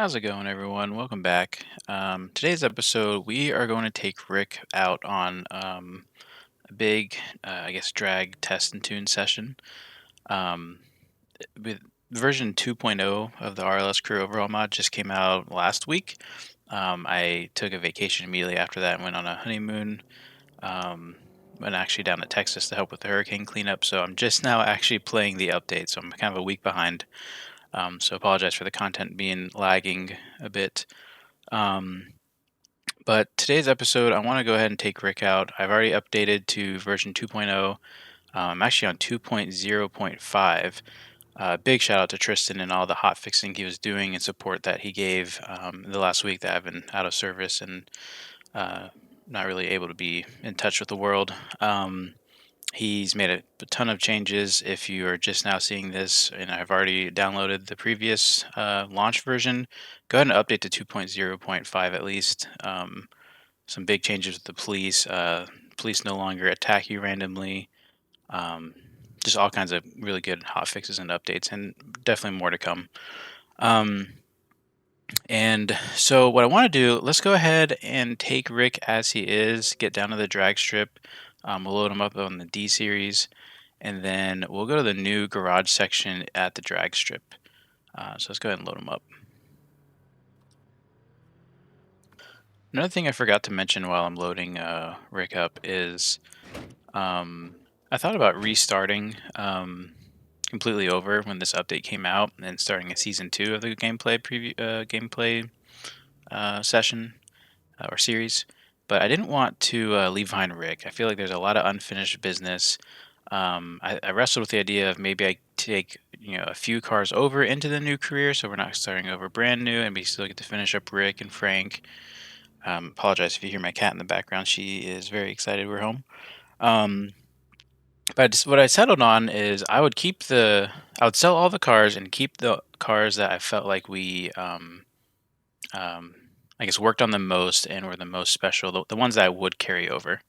How's it going, everyone? Welcome back. Today's episode, we are going to take Rick out on a big, I guess, drag test and tune session. Um, with version 2.0 of the RLS Crew overhaul mod just came out last week. I took a vacation immediately after that and went on a honeymoon. Went actually down to Texas to help with the hurricane cleanup. So I'm just now actually playing the update. So I'm kind of a week behind. So apologize for the content being lagging a bit. Um, but today's episode, I want to go ahead and take Rick out. I've already updated to version 2.0. I'm actually on 2.0.5. Big shout out to Tristan and all the hot fixing he was doing and support that he gave the last week that I've been out of service and uh, not really able to be in touch with the world. He's made a ton of changes. If you are just now seeing this, and I've already downloaded the previous launch version, go ahead and update to 2.0.5 at least. Some big changes with the police. Police no longer attack you randomly. Um, just all kinds of really good hot fixes and updates, and definitely more to come. And so, what I want to do, let's go ahead and take Rick as he is, get down to the drag strip. We'll load him up on the D series, and then we'll go to the new garage section at the drag strip. So let's go ahead and load him up. Another thing I forgot to mention while I'm loading Rick up is I thought about restarting completely over when this update came out and starting a season 2 of the gameplay session or series, but I didn't want to leave behind Rick. I feel like there's a lot of unfinished business. I wrestled with the idea of maybe I take a few cars over into the new career, so we're not starting over brand new, and we still get to finish up Rick and Frank. Apologize if you hear my cat in the background; she is very excited we're home. Um, but what I settled on is I would sell all the cars and keep the cars that I felt like we um, I guess worked on the most and were the most special, the ones that I would carry over.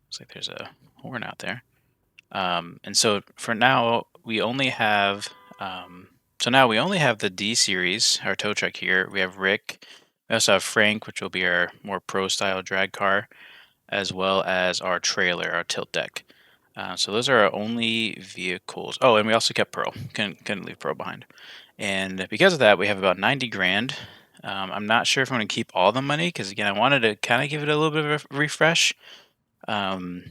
Looks like there's a horn out there. And so for now, we only have the D series, our tow truck here. We have Rick. We also have Frank, which will be our more pro style drag car, as well as our trailer, our tilt deck. So those are our only vehicles. Oh, and we also kept Pearl. Couldn't leave Pearl behind. And because of that, we have about 90 grand. I'm not sure if I'm going to keep all the money because, again, I wanted to kind of give it a little bit of a refresh. Um,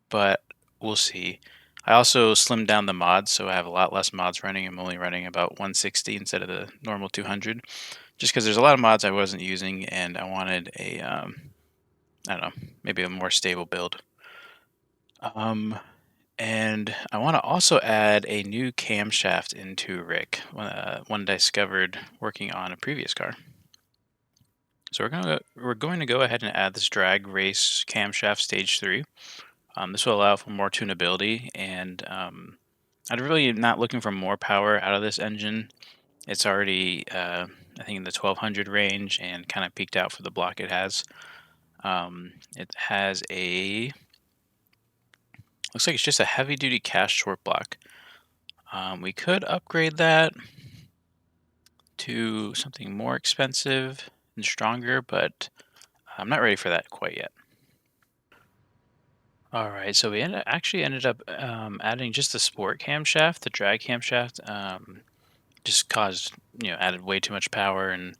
but we'll see. I also slimmed down the mods, so I have a lot less mods running. I'm only running about 160 instead of the normal 200, just because there's a lot of mods I wasn't using, and I wanted I don't know, maybe a more stable build. And I want to also add a new camshaft into Rick, one that I discovered working on a previous car. So we're going to go ahead and add this drag race camshaft stage 3. This will allow for more tunability, and I'm really not looking for more power out of this engine. It's already, I think, in the 1200 range and kind of peaked out for the block it has. It has looks like it's just a heavy-duty cast short block. We could upgrade that to something more expensive and stronger, but I'm not ready for that quite yet. All right, so we actually ended up adding just the sport camshaft, the drag camshaft. Just caused added way too much power and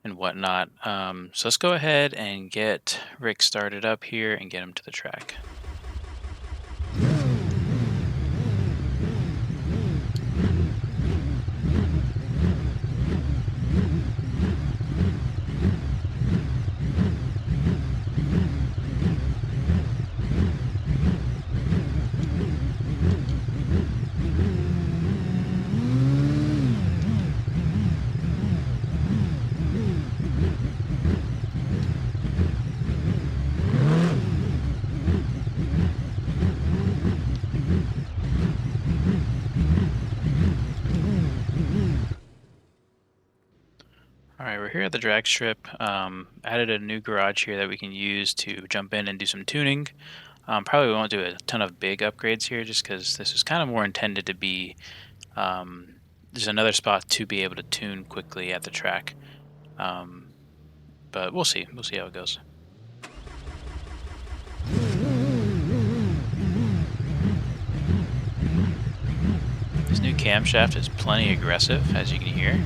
whatnot. So let's go ahead and get Rick started up here and get him to the track. All right, we're here at the drag strip. Added a new garage here that we can use to jump in and do some tuning. Probably won't do a ton of big upgrades here just because this is kind of more intended to be there's another spot to be able to tune quickly at the track. Um, but we'll see. We'll see how it goes. This new camshaft is plenty aggressive, as you can hear.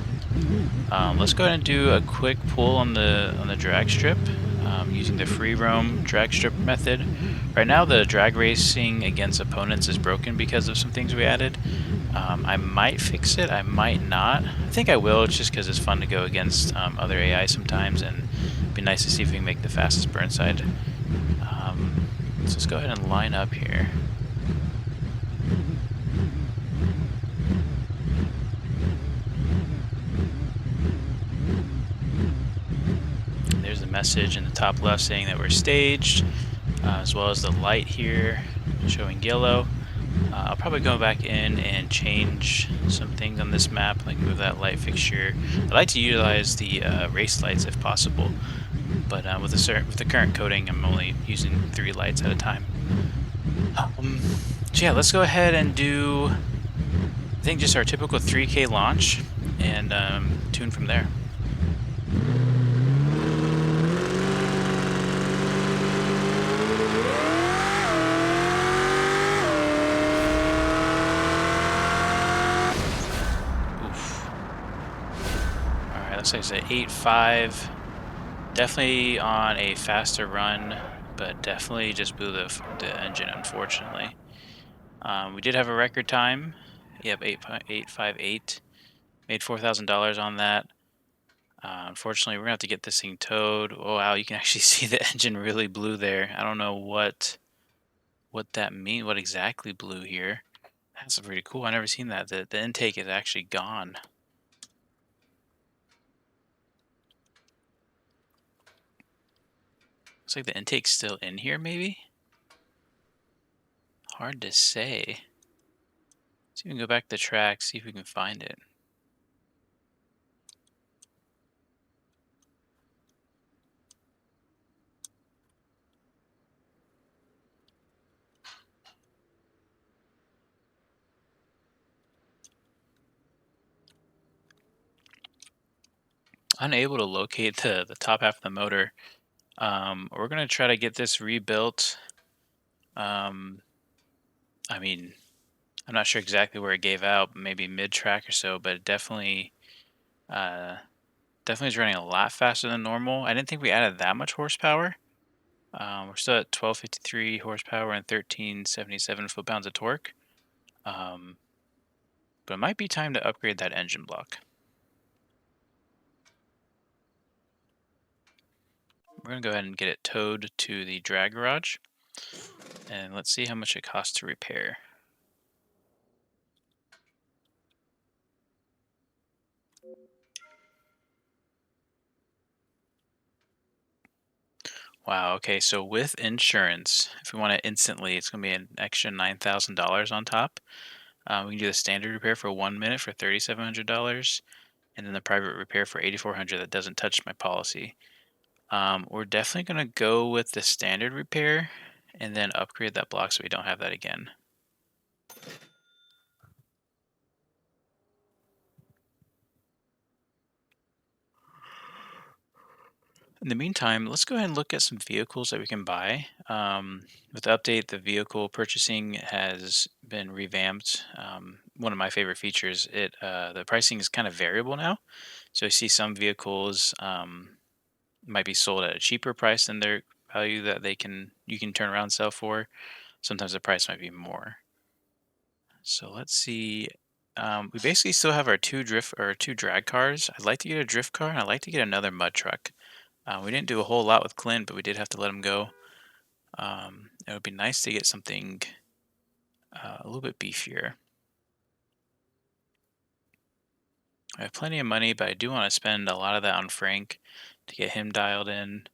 Let's go ahead and do a quick pull on the drag strip using the free roam drag strip method. Right now, the drag racing against opponents is broken because of some things we added. I might fix it, I might not. I think I will, just because it's fun to go against other AI sometimes, and it'd be nice to see if we can make the fastest burnside. So let's go ahead and line up here. There's a message in the top left saying that we're staged, as well as the light here showing yellow. I'll probably go back in and change some things on this map, like move that light fixture. I like to utilize the race lights if possible, but with the current coding, I'm only using 3 lights at a time. So yeah, let's go ahead and do, I think, just our typical 3K launch and tune from there. Oof. All right, looks like it's at 8.5. Definitely on a faster run, but definitely just blew the engine, unfortunately. We did have a record time. Yep, 8.858. Made $4,000 on that. Unfortunately, we're gonna have to get this thing towed. Oh wow, you can actually see the engine really blew there. I don't know what that means. What exactly blew here? That's pretty cool. I never seen that. The intake is actually gone. Looks like the intake's still in here, maybe. Hard to say. Let's even go back to the track, see if we can find it. Unable to locate the top half of the motor. We're gonna try to get this rebuilt. Um, I mean, I'm not sure exactly where it gave out, maybe mid-track or so, but it uh, definitely is running a lot faster than normal. I didn't think we added that much horsepower. We're still at 1253 horsepower and 1377 foot-pounds of torque. But it might be time to upgrade that engine block. We're gonna go ahead and get it towed to the drag garage, and let's see how much it costs to repair. Wow, okay, so with insurance, if we want it instantly, it's going to be an extra $9,000 on top. We can do the standard repair for 1 minute for $3,700, and then the private repair for $8,400 that doesn't touch my policy. We're definitely going to go with the standard repair and then upgrade that block so we don't have that again. In the meantime, let's go ahead and look at some vehicles that we can buy. With the update, the vehicle purchasing has been revamped. One of my favorite features, the pricing is kind of variable now. So I see some vehicles might be sold at a cheaper price than their value that you can turn around and sell for. Sometimes the price might be more. So let's see. We basically still have our two drag cars. I'd like to get a drift car, and I'd like to get another mud truck. We didn't do a whole lot with Clint, but we did have to let him go. It would be nice to get something a little bit beefier. I have plenty of money, but I do want to spend a lot of that on Frank to get him dialed in.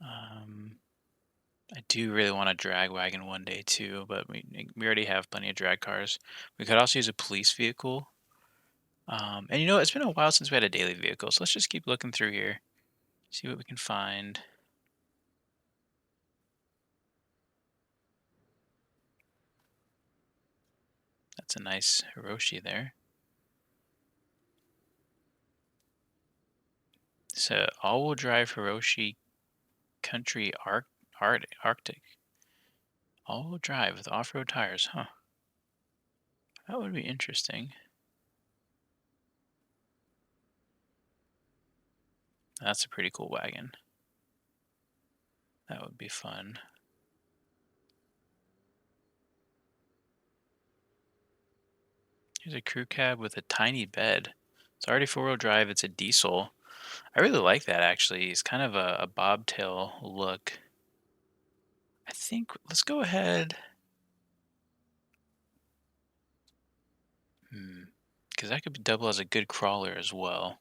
I do really want a drag wagon one day too, but we already have plenty of drag cars. We could also use a police vehicle. And you know, it's been a while since we had a daily vehicle, so let's just keep looking through here, see what we can find. That's a nice Hiroshi there. So all-wheel drive Hiroshi Country Arctic. All-wheel drive with off-road tires, huh? That would be interesting. That's a pretty cool wagon. That would be fun. Here's a crew cab with a tiny bed. It's already four-wheel drive. It's a diesel. I really like that, actually. It's kind of a bobtail look. I think let's go ahead. Because that could double as a good crawler as well.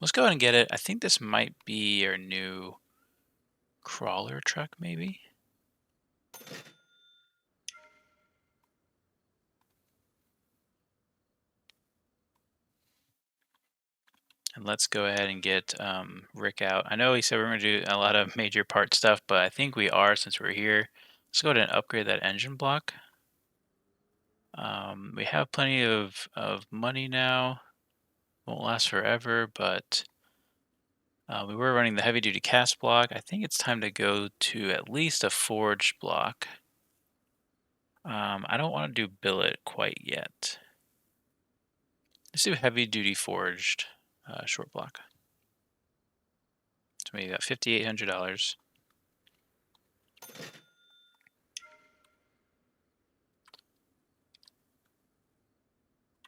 Let's go ahead and get it. I think this might be our new crawler truck, maybe. And let's go ahead and get Rick out. I know he said we're going to do a lot of major part stuff, but I think we are since we're here. Let's go ahead and upgrade that engine block. We have plenty of money now. Won't last forever, but we were running the heavy duty cast block. I think it's time to go to at least a forged block. I don't want to do billet quite yet. Let's do heavy duty forged short block. So we got $5,800.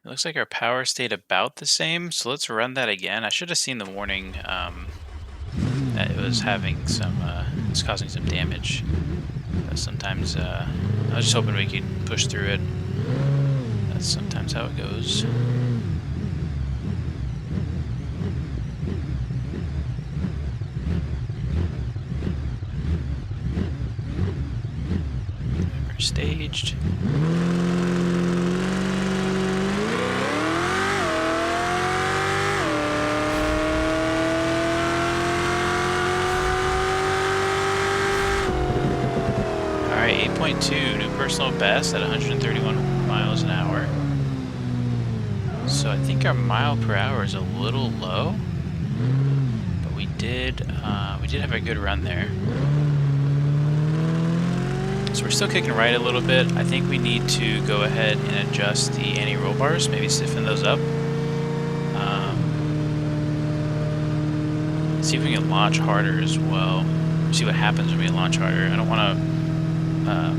It looks like our power stayed about the same, so let's run that again. I should have seen the warning that it was having some, it's causing some damage. But sometimes, I was just hoping we could push through it. That's sometimes how it goes. We're staged. Alright, 8.2, new personal best at 131 miles an hour. So I think our mile per hour is a little low, but we did have a good run there. So we're still kicking right a little bit. I think we need to go ahead and adjust the anti-roll bars, maybe stiffen those up. See if we can launch harder as well. See what happens when we launch harder. I don't want to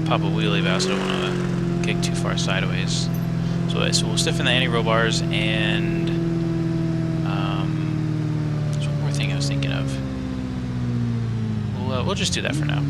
pop a wheelie, but I also don't want to kick too far sideways. So we'll stiffen the anti-roll bars, and there's one more thing I was thinking of. We'll just do that for now.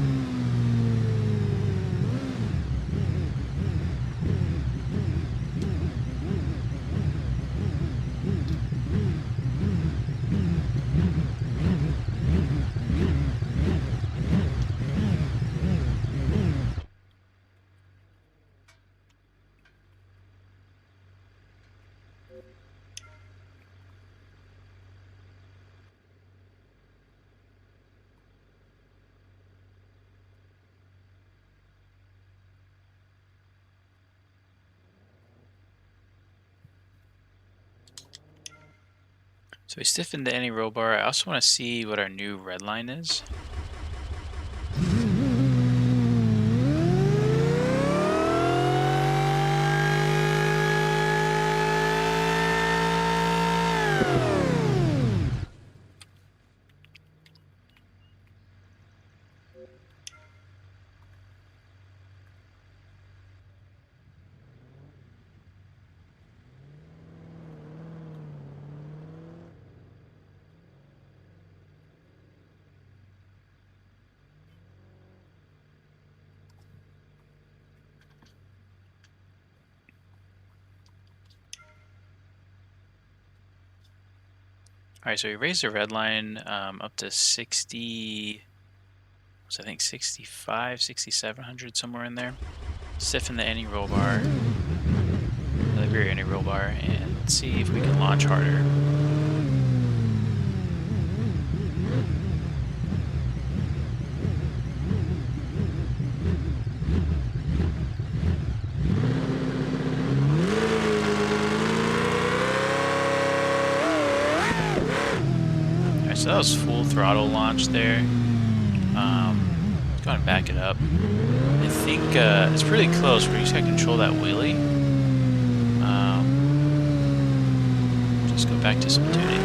So we stiffened the anti-roll bar. I also want to see what our new red line is. All right, so we raised the red line up to 60, so I think 65, 6,700, somewhere in there. Stiffen the anti-roll bar, the rear anti-roll bar, and see if we can launch harder. that was full throttle launch there. Go ahead and back it up. I think it's pretty close. We just gotta control that wheelie. Just go back to some tuning.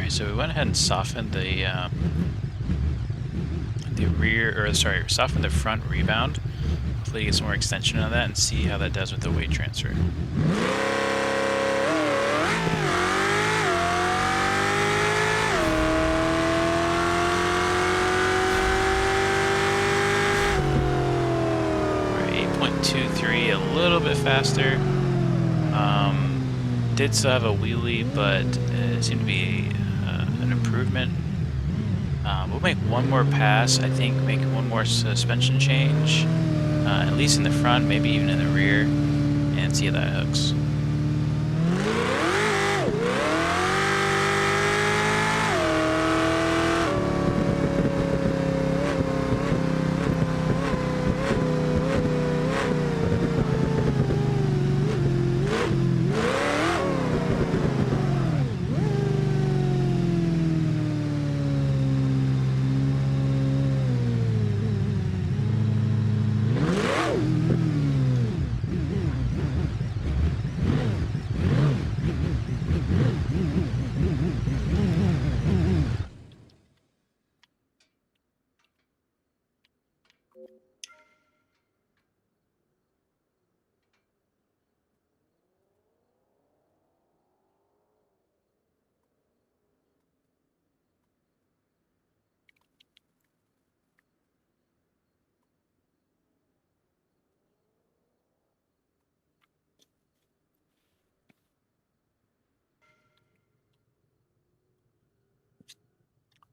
So we went ahead and softened the rear, or sorry, softened the front rebound. Hopefully get some more extension on that and see how that does with the weight transfer. Alright, 8.23, a little bit faster. Did still have a wheelie, but it seemed to be an improvement. We'll make one more pass, I think, make one more suspension change, at least in the front, maybe even in the rear, and see how that hooks.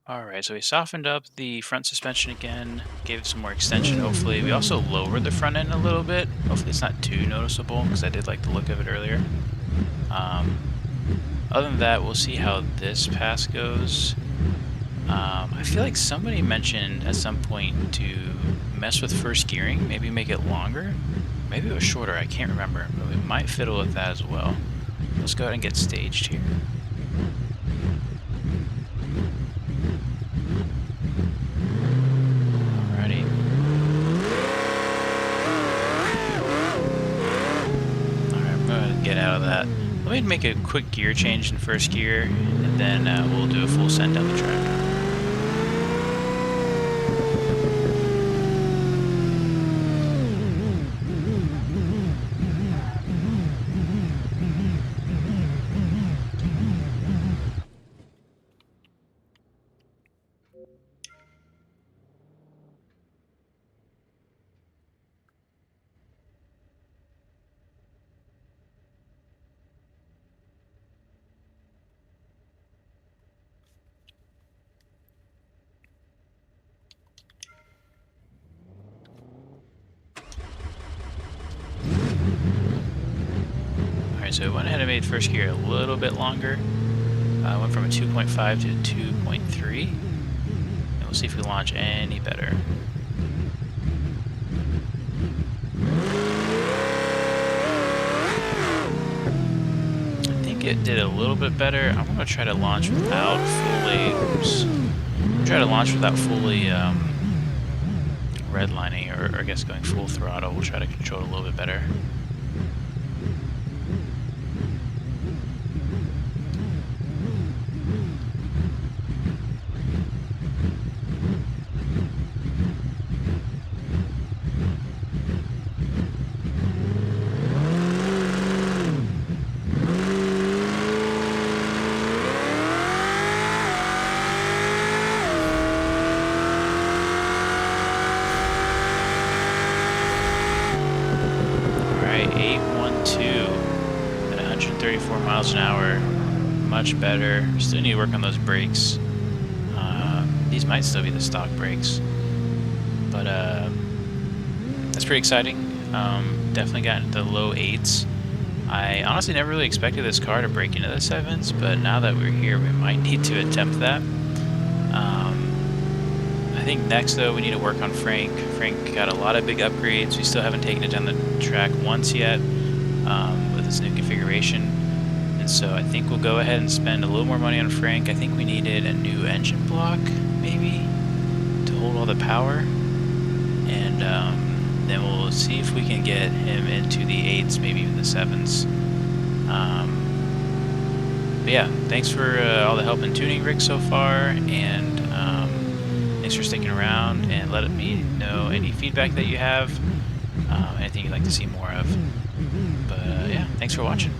Alright, so we softened up the front suspension again, gave it some more extension hopefully. We also lowered the front end a little bit. Hopefully it's not too noticeable, because I did like the look of it earlier. Other than that, we'll see how this pass goes. I feel like somebody mentioned at some point to mess with first gearing, maybe make it longer. Maybe it was shorter, I can't remember, but we might fiddle with that as well. Let's go ahead and get staged here. Get out of that. Let me make a quick gear change in first gear, and then we'll do a full send down the track. So I went ahead and made first gear a little bit longer. Went from a 2.5 to a 2.3. And we'll see if we launch any better. it did a little bit better. I'm gonna try to launch without fully. Oops. Try to launch without fully redlining, or I guess going full throttle. We'll try to control it a little bit better. Alright, 812 at 134 miles an hour. Much better. Still need to work on those brakes. These might still be the stock brakes. But that's pretty exciting. Definitely got into the low 8s. I honestly never really expected this car to break into the 7s, but now that we're here, we might need to attempt that. I think next, though, we need to work on Frank. Frank got a lot of big upgrades. We still haven't taken it down the track once yet with this new configuration. And so I think we'll go ahead and spend a little more money on Frank. I think we needed a new engine block, maybe, to hold all the power. And then we'll see if we can get him into the 8s, maybe even the 7s. But yeah, thanks for all the help in tuning, Rick, so far, and thanks for sticking around and letting me know any feedback that you have, anything you'd like to see more of. But yeah, thanks for watching.